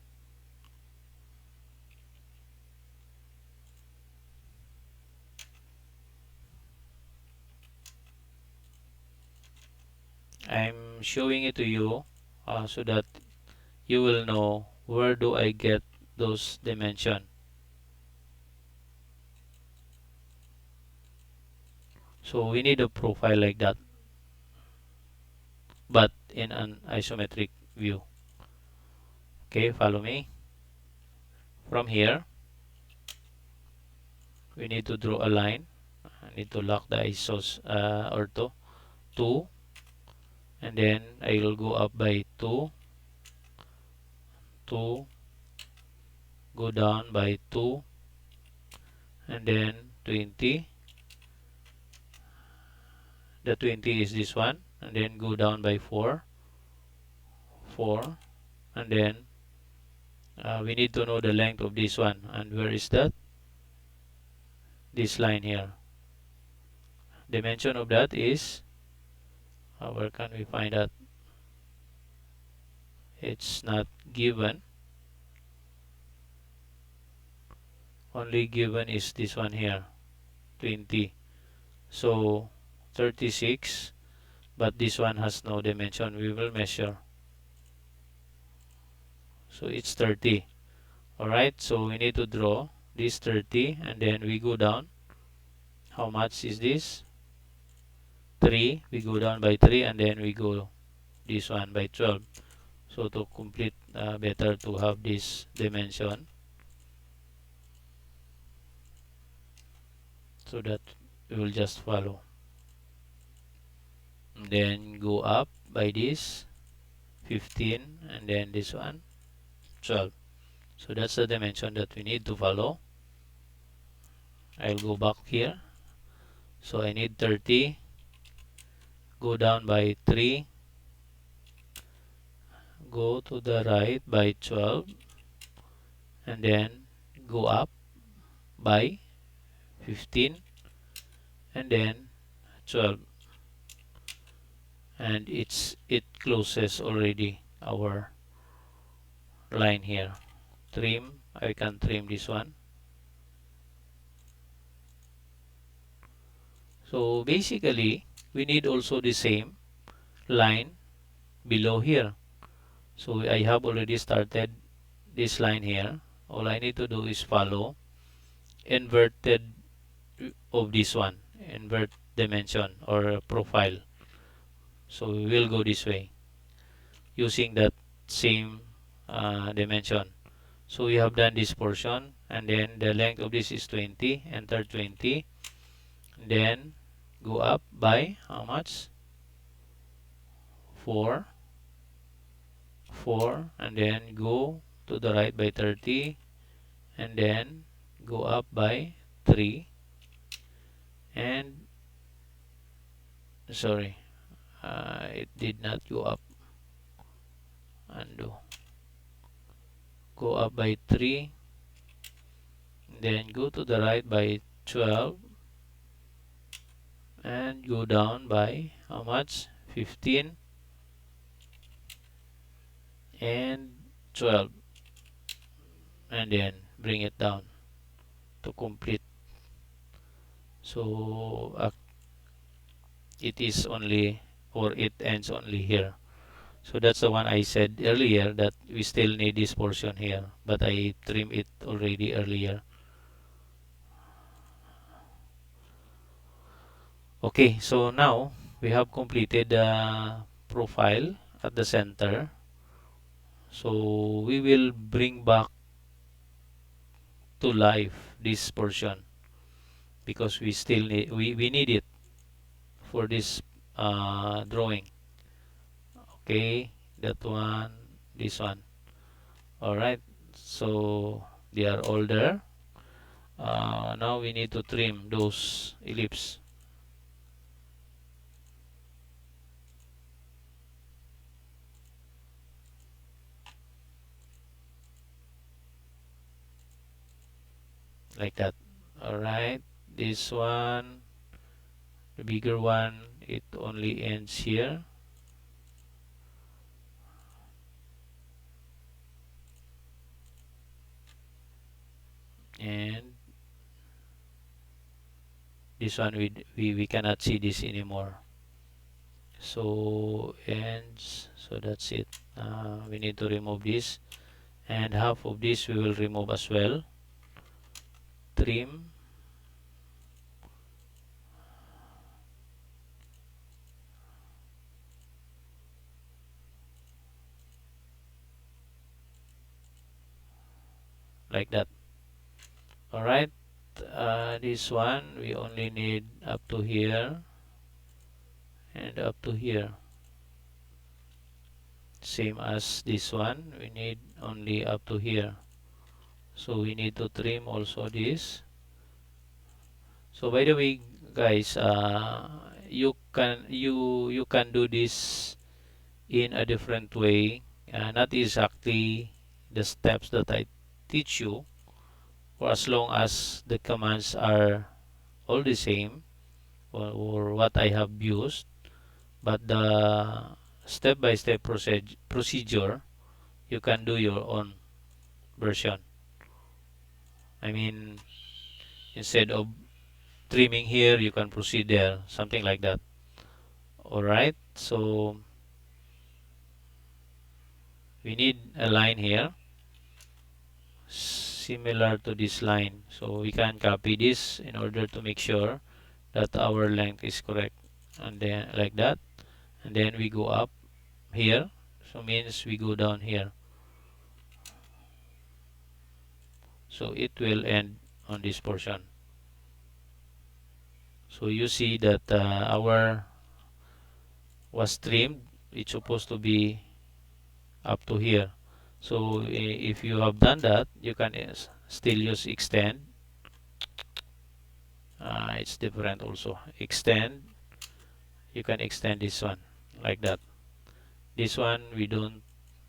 I'm showing it to you so that you will know where do I get those dimension. So we need a profile like that, but in an isometric view. Okay, follow me. From here, we need to draw a line. I need to lock the isos ortho 2, and then I will go up by 2, 2, go down by 2, and then 20. The 20 is this one, and then go down by 4, 4, and then we need to know the length of this one. And where is that? This line here. Dimension of that is, where can we find that? It's not given. only given is this one here, 20. So 36, but this one has no dimension. We will measure. So it's 30. Alright, so we need to draw this 30 and then we go down. How much is this? 3. We go down by 3 and then we go this one by 12. So to complete, better to have this dimension so that we will just follow. And then go up by this 15 and then this one 12. So that's the dimension that we need to follow. I'll go back here. So I need 30. Go down by 3. Go to the right by 12. And then go up by 15. And then 12. And it closes already our line here. Trim. I can trim this one. So basically, we need also the same line below here. So I have already started this line here. All I need to do is follow inverted of this one, invert dimension or profile. So we will go this way using that same dimension. So we have done this portion, and then the length of this is 20. Enter 20. Then go up by how much? 4. 4. And then go to the right by 30. And then go up by 3. And sorry, it did not go up. Undo. Go up by 3. Then go to the right by 12. And go down by how much? 15 and 12. And then bring it down to complete. So it is only, or it ends only here. So that's the one I said earlier that we still need this portion here, but I trimmed it already earlier. Okay, so now we have completed the profile at the center. So we will bring back to life this portion because we still need, we need it for this drawing. Okay, that one, this one. Alright, so they are all there. Now we need to trim those ellipse. Like that. Alright, this one, the bigger one, it only ends here. And this one, we cannot see this anymore. So ends, so that's it. We need to remove this, and half of this we will remove as well. Trim. Like that. Alright, this one we only need up to here and up to here. Same as this one, we need only up to here. So we need to trim also this. So by the way, guys, you can do this in a different way, not exactly the steps that I teach you, for as long as the commands are all the same, or what I have used, but the step-by-step procedure you can do your own version. I mean, instead of trimming here, you can proceed there, something like that. Alright, so we need a line here similar to this line. So we can copy this in order to make sure that our length is correct. And then like that. And then we go up here. So means we go down here. So it will end on this portion. So you see that our was trimmed. It's supposed to be up to here. So if you have done that, you can still use extend. It's different also. Extend. You can extend this one like that. This one we don't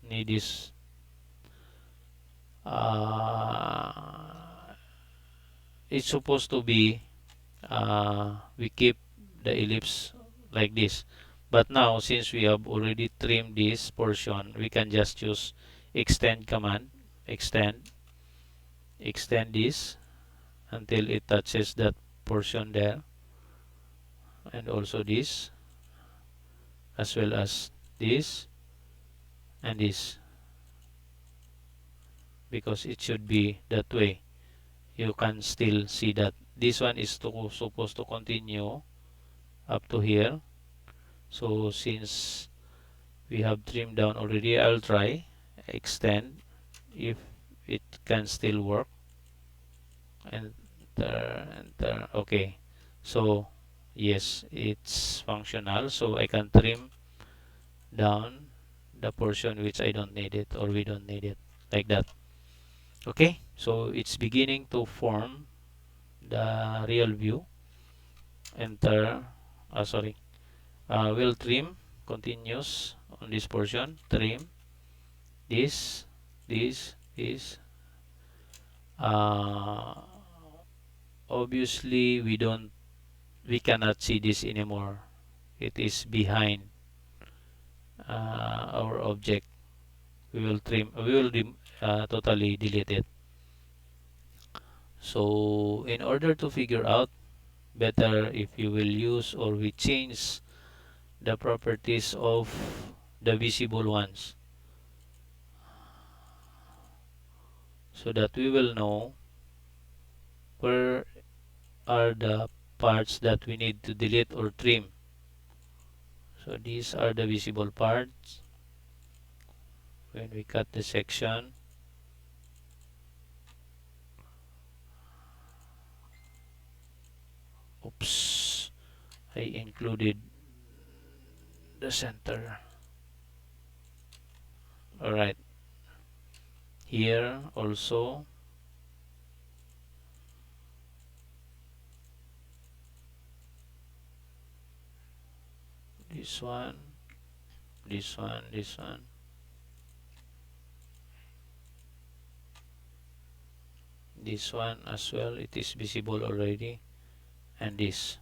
need this. It's supposed to be we keep the ellipse like this. But now since we have already trimmed this portion, we can just use extend command. Extend this until it touches that portion there, and also this, as well as this and this, because it should be that way. You can still see that this one is supposed to continue up to here. So since we have trimmed down already, I'll try extend if it can still work. Enter. Okay, so yes, it's functional. So I can trim down the portion which I don't need it, or we don't need it, like that. Okay, so it's beginning to form the real view. Enter. Sorry, we'll trim continuous on this portion. Trim this, this. uh, Obviously we cannot see this anymore. It is behind our object. We will trim, we will totally delete it. So in order to figure out better if you will use or we change the properties of the visible ones, so that we will know where are the parts that we need to delete or trim. So these are the visible parts. When we cut the section, oops, I included the center. Alright, here also this one, this one, this one, this one as well, it is visible already, and this.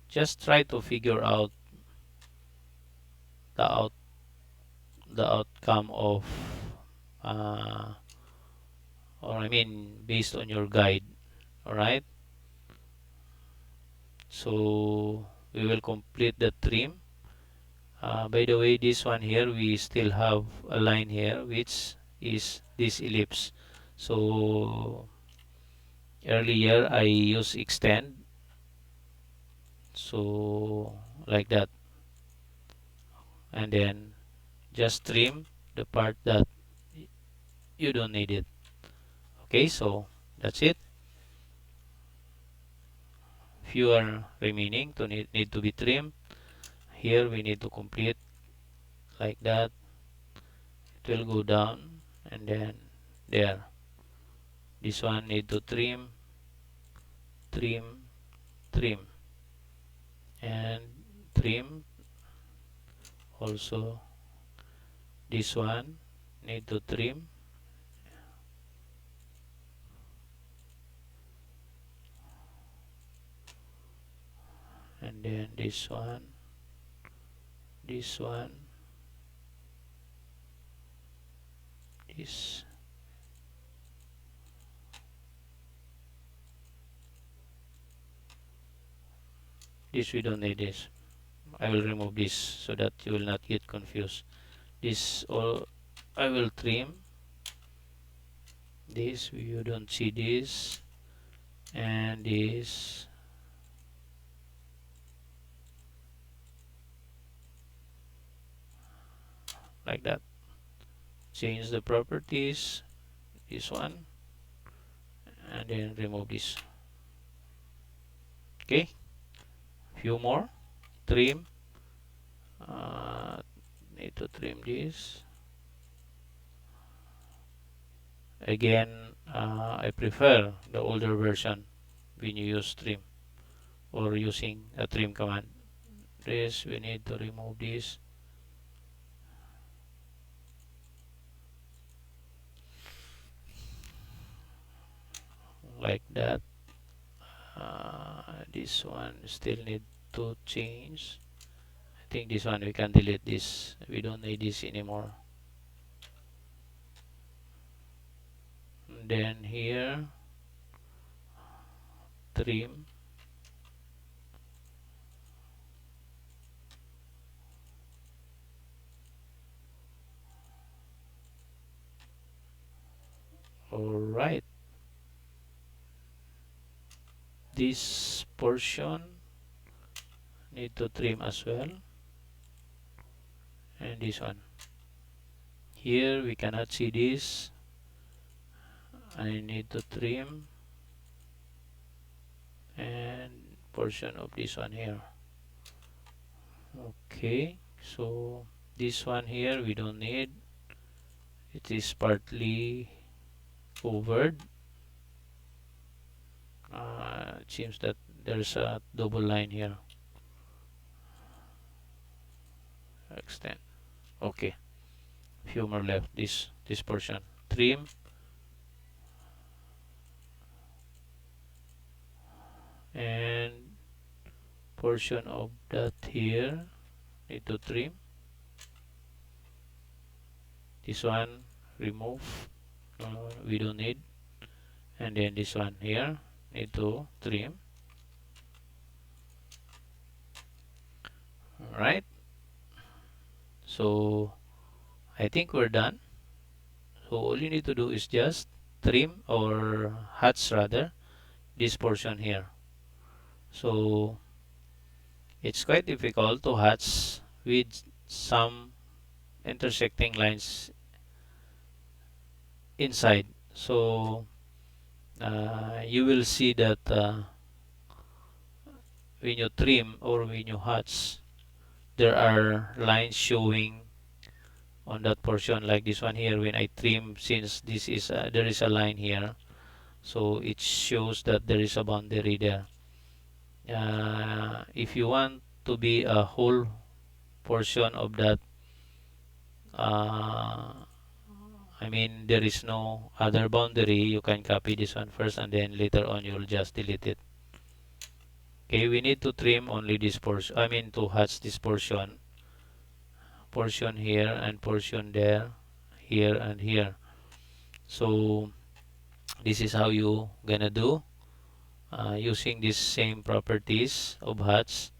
Just try to figure out the outcome of uh, or I mean based on your guide. Alright, so we will complete the trim. By the way, this one here, we still have a line here which is this ellipse. So earlier I used extend, so like that, and then just trim the part that you don't need it. Okay, so that's it. Few are remaining to need to be trimmed. Here we need to complete like that. It will go down, and then there. This one need to trim, trim, trim, and trim. Also this one need to trim, and then this one, this one, this. This we don't need this. I will remove this so that you will not get confused. This all I will trim. This you don't see this, and this like that. Change the properties, this one, and then remove this. Okay, few more. Trim. Need to trim this. Again, I prefer the older version when you use trim or using a trim command. This we need to remove this. Like that. This one still need to change. I think this one we can delete this. We don't need this anymore. And then here, trim. Alright. This portion need to trim as well. And this one. Here we cannot see this. I need to trim. And portion of this one here. Okay, so this one here we don't need. It is partly covered. It seems that there's a double line here. Extend. Okay, few more left. This portion. Trim. And portion of that here need to trim. This one remove. We don't need. And then this one here need to trim. Alright, so I think we're done. So all you need to do is just trim or hatch rather this portion here. So it's quite difficult to hatch with some intersecting lines inside. So you will see that when you trim or when you hatch, there are lines showing on that portion, like this one here. When I trim, since this is there is a line here, so it shows that there is a boundary there. If you want to be a whole portion of that, I mean there is no other boundary, you can copy this one first and then later on you'll just delete it. Okay, we need to trim only this portion, I mean to hatch this portion here and portion there, here and here. So this is how you gonna do using these same properties of hatch.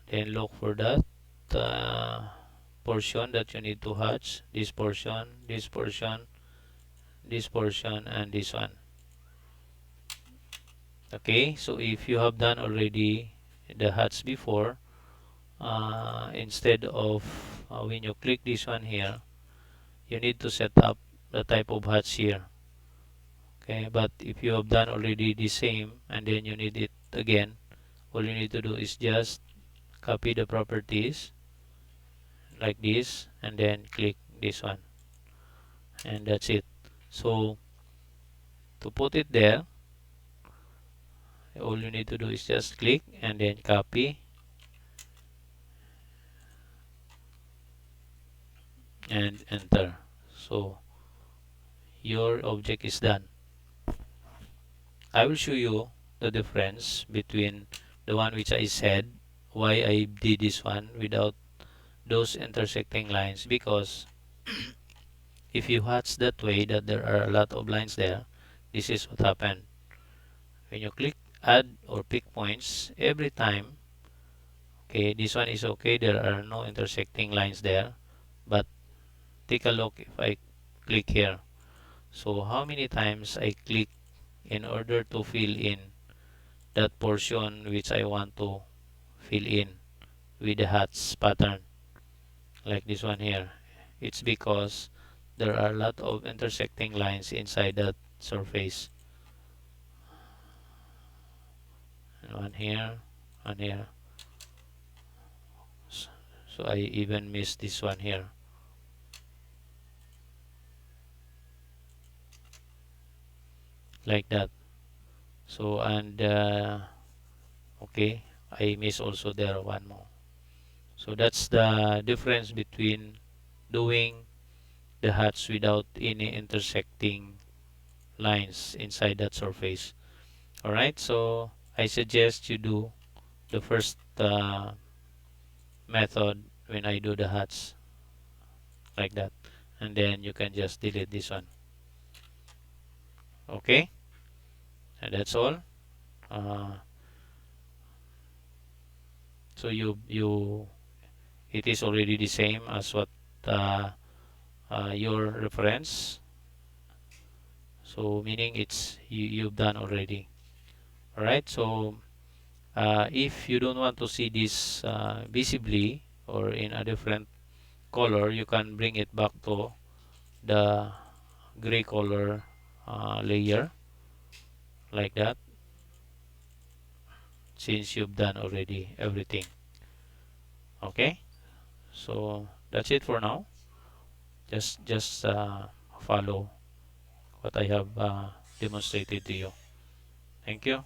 Then look for that portion that you need to hatch, this portion, this portion, this portion, and this one. Okay, so if you have done already the hatch before, instead of when you click this one here, you need to set up the type of hatch here. Okay, but if you have done already the same and then you need it again, all you need to do is just copy the properties like this and then click this one, and that's it. So to put it there, all you need to do is just click and then copy and enter. So your object is done. I will show you the difference between the one which I said why I did this one without those intersecting lines, because if you hatch that way that there are a lot of lines there, this is what happened. When you click add or pick points, every time, okay, this one is okay, there are no intersecting lines there, but take a look if I click here. So how many times I click in order to fill in that portion which I want to fill in with the hats pattern, like this one here. It's because there are a lot of intersecting lines inside that surface. One here, one here. So I even missed this one here, like that. So and okay, I miss also there one more. So that's the difference between doing the hats without any intersecting lines inside that surface. Alright, so I suggest you do the first method when I do the hats, like that, and then you can just delete this one. Okay, and that's all. uh, so you it is already the same as what uh, your reference, so meaning it's you've done already. All right, so if you don't want to see this visibly or in a different color, you can bring it back to the gray color layer, like that, since you've done already everything. Okay, so that's it for now. Just follow what I have demonstrated to you. Thank you.